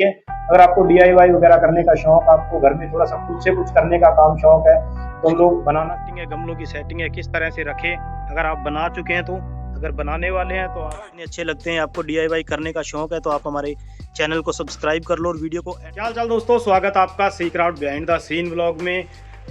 है। अगर आपको डीआईवाई वगैरह करने का शौक, आपको घर में थोड़ा सा खुद से कुछ करने का काम शौक है, तो हम लोग बनाना है, गमलों की सेटिंग है किस तरह से रखें। अगर आप बना चुके हैं तो, अगर बनाने वाले हैं तो आप इतने अच्छे लगते हैं, आपको डीआईवाई करने का शौक है, तो आप हमारे चैनल को सब्सक्राइब कर लो और वीडियो को। क्या हाल चाल दोस्तों, स्वागत आपका sea craft behind the scene vlog में।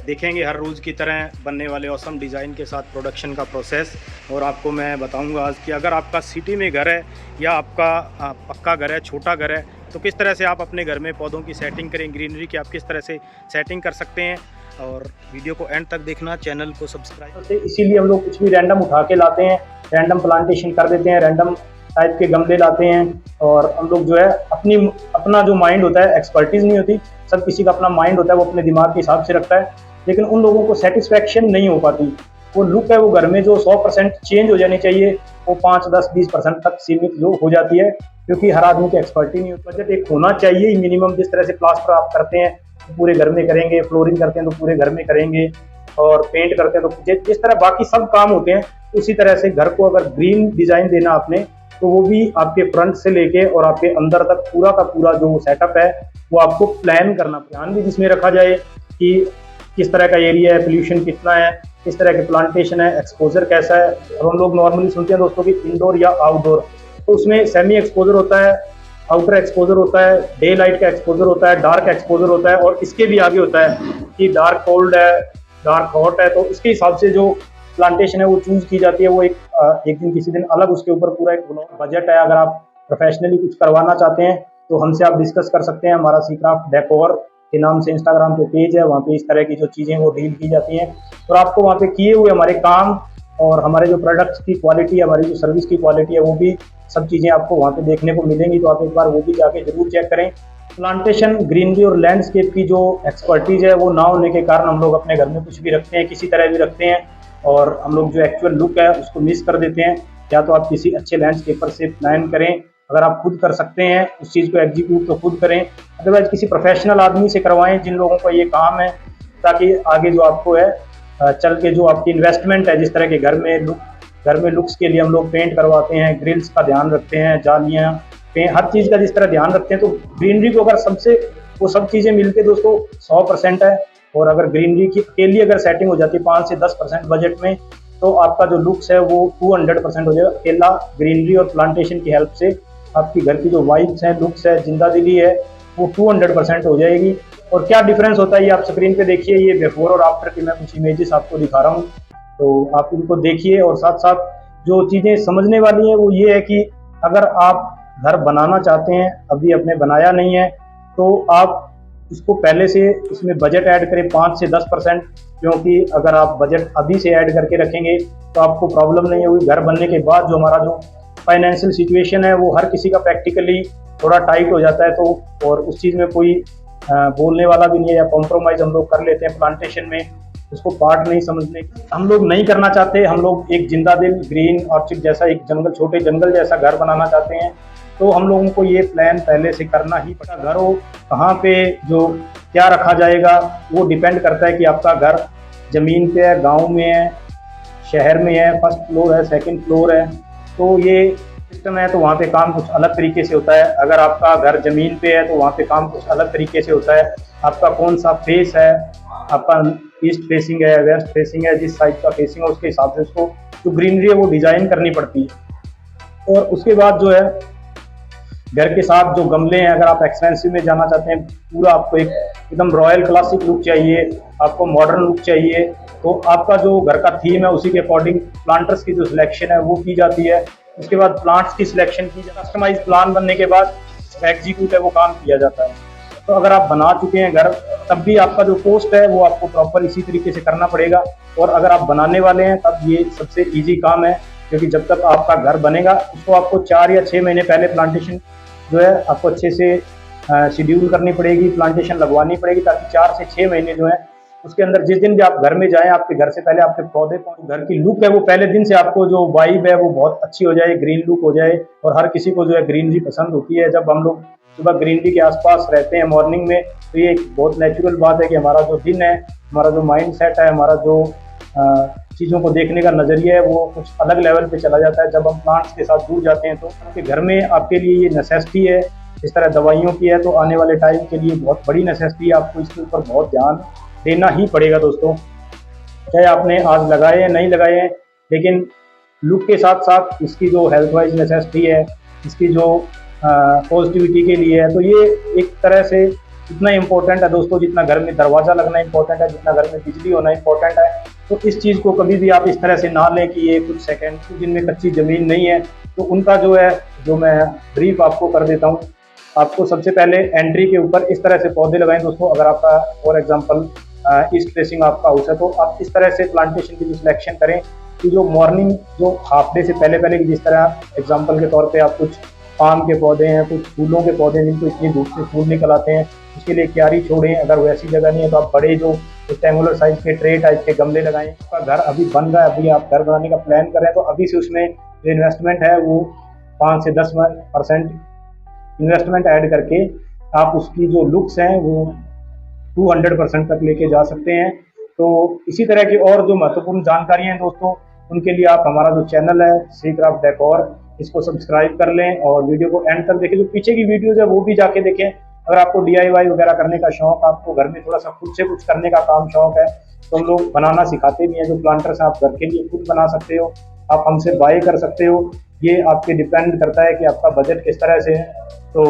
देखेंगे हर रोज़ की तरह बनने वाले ऑसम डिज़ाइन के साथ प्रोडक्शन का प्रोसेस, और आपको मैं बताऊंगा आज कि अगर आपका सिटी में घर है या आपका पक्का घर है, छोटा घर है, तो किस तरह से आप अपने घर में पौधों की सेटिंग करें, ग्रीनरी की आप किस तरह से सेटिंग कर सकते हैं। और वीडियो को एंड तक देखना, चैनल को सब्सक्राइब। इसीलिए हम लोग कुछ भी रैंडम उठा के लाते हैं, रैंडम प्लांटेशन कर देते हैं, रैंडम टाइप के गमले लाते हैं। और हम लोग जो है अपना जो माइंड होता है, एक्सपर्टीज नहीं होती, सब किसी का अपना माइंड होता है, वो अपने दिमाग के हिसाब से रखता है, लेकिन उन लोगों को सेटिस्फेक्शन नहीं हो पाती। वो लुक है वो घर में जो 100% चेंज हो जानी चाहिए, वो 5, 10, 20% तक सीमित जो हो जाती है, क्योंकि हर आदमी की एक्सपर्टी नहीं होती। बजट एक होना चाहिए मिनिमम। जिस तरह से प्लास्टर आप करते हैं तो पूरे घर में करेंगे, फ्लोरिंग करते हैं तो पूरे घर में करेंगे, और पेंट करते हैं तो जिस तरह बाकी सब काम होते हैं, उसी तरह से घर को अगर ग्रीन डिजाइन देना आपने, तो वो भी आपके फ्रंट से लेके और आपके अंदर तक पूरा का पूरा जो सेटअप है वो आपको प्लान करना। ध्यान भी जिसमें रखा जाए कि किस तरह का एरिया है, पोल्यूशन कितना है, किस तरह के प्लांटेशन है, एक्सपोजर कैसा है। अब हम लोग नॉर्मली सुनते हैं दोस्तों कि इंडोर या आउटडोर, तो उसमें सेमी एक्सपोजर होता है, आउटर एक्सपोजर होता है, डे लाइट का एक्सपोजर होता है, डार्क एक्सपोजर होता है, और इसके भी आगे होता है कि डार्क कोल्ड है, डार्क हॉट है। तो इसके हिसाब से जो प्लांटेशन है वो चूज की जाती है। वो एक दिन किसी दिन अलग उसके ऊपर पूरा एक बजट है। अगर आप प्रोफेशनली कुछ करवाना चाहते हैं तो हमसे आप डिस्कस कर सकते हैं। हमारा सी क्राफ्ट डेकोर के नाम से इंस्टाग्राम पे पेज है, वहाँ पे इस तरह की जो चीज़ें वो डील की जाती हैं, और आपको वहाँ पे किए हुए हमारे काम और हमारे जो प्रोडक्ट्स की क्वालिटी, हमारी जो सर्विस की क्वालिटी है, वो भी सब चीज़ें आपको वहाँ पे देखने को मिलेंगी। तो आप एक बार वो भी जाके जरूर चेक करें। प्लांटेशन, ग्रीनरी और लैंडस्केप की जो एक्सपर्टीज है वो ना होने के कारण हम लोग अपने घर में कुछ भी रखते हैं, किसी तरह भी रखते हैं, और हम लोग जो एक्चुअल लुक है उसको मिस कर देते हैं। या तो आप किसी अच्छे लैंडस्केपर से प्लान करें, अगर आप खुद कर सकते हैं उस चीज़ को एग्जीक्यूट तो खुद करें, अदरवाइज किसी प्रोफेशनल आदमी से करवाएं जिन लोगों का ये काम है, ताकि आगे जो आपको है चल के जो आपकी इन्वेस्टमेंट है, जिस तरह के घर में लुक्स के लिए हम लोग पेंट करवाते हैं, ग्रिल्स का ध्यान रखते हैं, जालियाँ, हर चीज़ का जिस तरह ध्यान रखते हैं, तो ग्रीनरी को अगर वो सब चीज़ें मिलके दोस्तों 100% है। और अगर ग्रीनरी की अकेली अगर सेटिंग हो जाती है 5 से 10% बजट में, तो आपका जो लुक्स है वो 200% हो जाएगा। अकेला ग्रीनरी और प्लांटेशन की हेल्प से आपकी घर की जो वाइब्स है, लुक्स है, जिंदादिली है, वो 200% हो जाएगी। और क्या डिफरेंस होता है ये आप स्क्रीन पे देखिए, ये बिफोर और आफ्टर की मैं कुछ इमेजेस आपको दिखा रहा हूँ, तो आप इनको देखिए। और साथ साथ जो चीज़ें समझने वाली हैं वो ये है कि अगर आप घर बनाना चाहते हैं, अभी आपने बनाया नहीं है, तो आप इसको पहले से इसमें बजट ऐड करें 5 से 10%, क्योंकि अगर आप बजट अभी से ऐड करके रखेंगे तो आपको प्रॉब्लम नहीं होगी। घर बनने के बाद जो हमारा जो फाइनेंशियल सिचुएशन है वो हर किसी का प्रैक्टिकली थोड़ा टाइट हो जाता है, तो और उस चीज़ में कोई बोलने वाला भी नहीं है, या कॉम्प्रोमाइज़ हम लोग कर लेते हैं प्लांटेशन में, उसको पार्ट नहीं समझने हम लोग नहीं करना चाहते। हम लोग एक जिंदा दिल ग्रीन ऑर्चिड जैसा एक जंगल, छोटे जंगल जैसा घर बनाना चाहते हैं, तो हम लोगों को ये प्लान पहले से करना ही पड़ा। घर हो कहाँ पे, जो क्या रखा जाएगा, वो डिपेंड करता है कि आपका घर ज़मीन पे है, गांव में है, शहर में है, फर्स्ट फ्लोर है, सेकंड फ्लोर है, तो ये सिस्टम है, तो वहाँ पे काम कुछ अलग तरीके से होता है। अगर आपका घर ज़मीन पे है तो वहाँ पे काम कुछ अलग तरीके से होता है। आपका कौन सा फेस है, आपका ईस्ट फेसिंग है, वेस्ट फेसिंग है, जिस साइड का फेसिंग है उसके हिसाब से उसको जो ग्रीनरी है वो डिज़ाइन करनी पड़ती है। और उसके बाद जो है घर के साथ जो गमले हैं, अगर आप एक्सपेंसिव में जाना चाहते हैं, पूरा आपको एकदम रॉयल क्लासिक लुक चाहिए, आपको मॉडर्न लुक चाहिए, तो आपका जो घर का थीम है उसी के अकॉर्डिंग प्लांटर्स की जो सिलेक्शन है वो की जाती है। उसके बाद प्लांट्स की सिलेक्शन की जाती है, कस्टमाइज प्लान बनने के बाद एग्जीक्यूट है वो काम किया जाता है। तो अगर आप बना चुके हैं घर, तब भी आपका जो कॉस्ट है वो आपको प्रॉपर इसी तरीके से करना पड़ेगा। और अगर आप बनाने वाले हैं तब ये सबसे ईजी काम है, क्योंकि जब तक आपका घर बनेगा उसको आपको 4 या 6 महीने पहले प्लांटेशन जो है आपको अच्छे से शेड्यूल करनी पड़ेगी, प्लांटेशन लगवानी पड़ेगी, ताकि 4 से 6 महीने जो है उसके अंदर जिस दिन भी आप घर में जाएं, आपके घर से पहले आपके पौधे, घर की लुक है वो पहले दिन से आपको जो वाइब है वो बहुत अच्छी हो जाए, ग्रीन लुक हो जाए। और हर किसी को जो है ग्रीनरी पसंद होती है। जब हम लोग सुबह ग्रीनरी के आसपास रहते हैं मॉर्निंग में, तो ये एक बहुत नेचुरल बात है कि हमारा जो दिन है, हमारा जो माइंड सेट है, हमारा जो चीज़ों को देखने का नज़रिया है वो कुछ अलग लेवल पे चला जाता है। जब हम प्लांट्स के साथ दूर जाते हैं तो आपके घर में आपके लिए ये नेसेसिटी है इस तरह दवाइयों की है, तो आने वाले टाइम के लिए बहुत बड़ी नेसेसिटी है, आपको इसके ऊपर बहुत ध्यान देना ही पड़ेगा दोस्तों। चाहे आपने आज लगाए या नहीं लगाए हैं, लेकिन लुक के साथ साथ इसकी जो हेल्थ वाइज नेसेसिटी है, इसकी जो पॉजिटिविटी के लिए है, तो ये एक तरह से इतना इम्पोर्टेंट है दोस्तों, जितना घर में दरवाज़ा लगना इम्पोर्टेंट है, जितना घर में बिजली होना इम्पोर्टेंट है। तो इस चीज़ को कभी भी आप इस तरह से ना लें कि ये कुछ सेकेंड जिनमें कच्ची ज़मीन नहीं है, तो उनका जो है, जो मैं ब्रीफ आपको कर देता हूँ। आपको सबसे पहले एंट्री के ऊपर इस तरह से पौधे लगाएं दोस्तों। अगर आपका फॉर एग्जांपल ईस्ट फेसिंग आपका हाउस है, तो आप इस तरह से प्लांटेशन की जो सिलेक्शन करें कि जो मॉर्निंग जो हाफ डे से पहले पहले, जिस तरह एग्जांपल के तौर पे आप कुछ पाम के पौधे हैं, कुछ फूलों के पौधे हैं जिनको इतनी धूप से फूल निकल आते हैं, उसके लिए क्यारी छोड़ें। अगर वैसी जगह नहीं है तो आप बड़े जो रेक्टेंगुलर साइज के ट्रे टाइप के गमले लगाएं। आपका घर अभी बन रहा है, अभी आप घर बनाने का प्लान कर रहे हैं, तो अभी से उसमें जो इन्वेस्टमेंट है वो 5 से 10% इन्वेस्टमेंट ऐड करके आप उसकी जो लुक्स हैं वो 200% तक लेके जा सकते हैं। तो इसी तरह की और जो महत्वपूर्ण जानकारियां हैं दोस्तों, उनके लिए आप हमारा जो चैनल है सी क्राफ्ट डेकोर, इसको सब्सक्राइब कर लें और वीडियो को एंड तक देखें। जो पीछे की वीडियोज है वो भी जाके देखें। अगर आपको DIY वगैरह करने का शौक, आपको घर में थोड़ा सा खुद से कुछ करने का काम शौक है, तो हम लोग बनाना सिखाते भी हैं। जो प्लांटर्स आप घर के लिए खुद बना सकते हो, आप हमसे बाय कर सकते हो। ये आपके डिपेंड करता है कि आपका बजट किस तरह से है। तो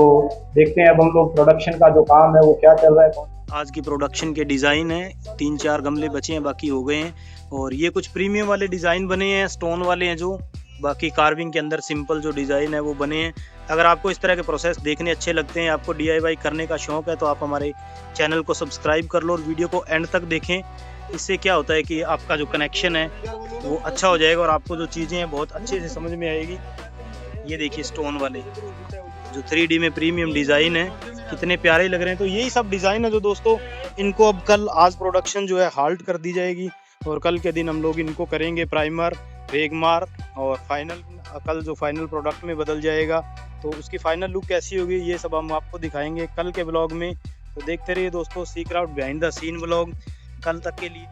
देखते हैं अब हम लोग प्रोडक्शन का जो काम है वो क्या चल रहा है। आज की प्रोडक्शन के डिज़ाइन है, 3-4 गमले बचे हैं, बाकी हो गए हैं। और ये कुछ प्रीमियम वाले डिज़ाइन बने हैं, स्टोन वाले हैं जो, बाकी कार्विंग के अंदर सिंपल जो डिज़ाइन है वो बने हैं। अगर आपको इस तरह के प्रोसेस देखने अच्छे लगते हैं, आपको DIY करने का शौक़ है, तो आप हमारे चैनल को सब्सक्राइब कर लो और वीडियो को एंड तक देखें। इससे क्या होता है कि आपका जो कनेक्शन है वो अच्छा हो जाएगा और आपको जो चीज़ें हैं बहुत अच्छे से समझ में आएगी। ये देखिए स्टोन वाले जो 3D में प्रीमियम डिज़ाइन है, कितने प्यारे लग रहे हैं। तो यही सब डिज़ाइन है जो दोस्तों, इनको अब आज प्रोडक्शन जो है हाल्ट कर दी जाएगी और कल के दिन हम लोग इनको करेंगे प्राइमर, रेगमार और फाइनल, कल जो फाइनल प्रोडक्ट में बदल जाएगा। तो उसकी फाइनल लुक कैसी होगी ये सब हम आपको दिखाएंगे कल के ब्लॉग में। तो देखते रहिए दोस्तों sea craft behind the scene blog कल तक के लिए।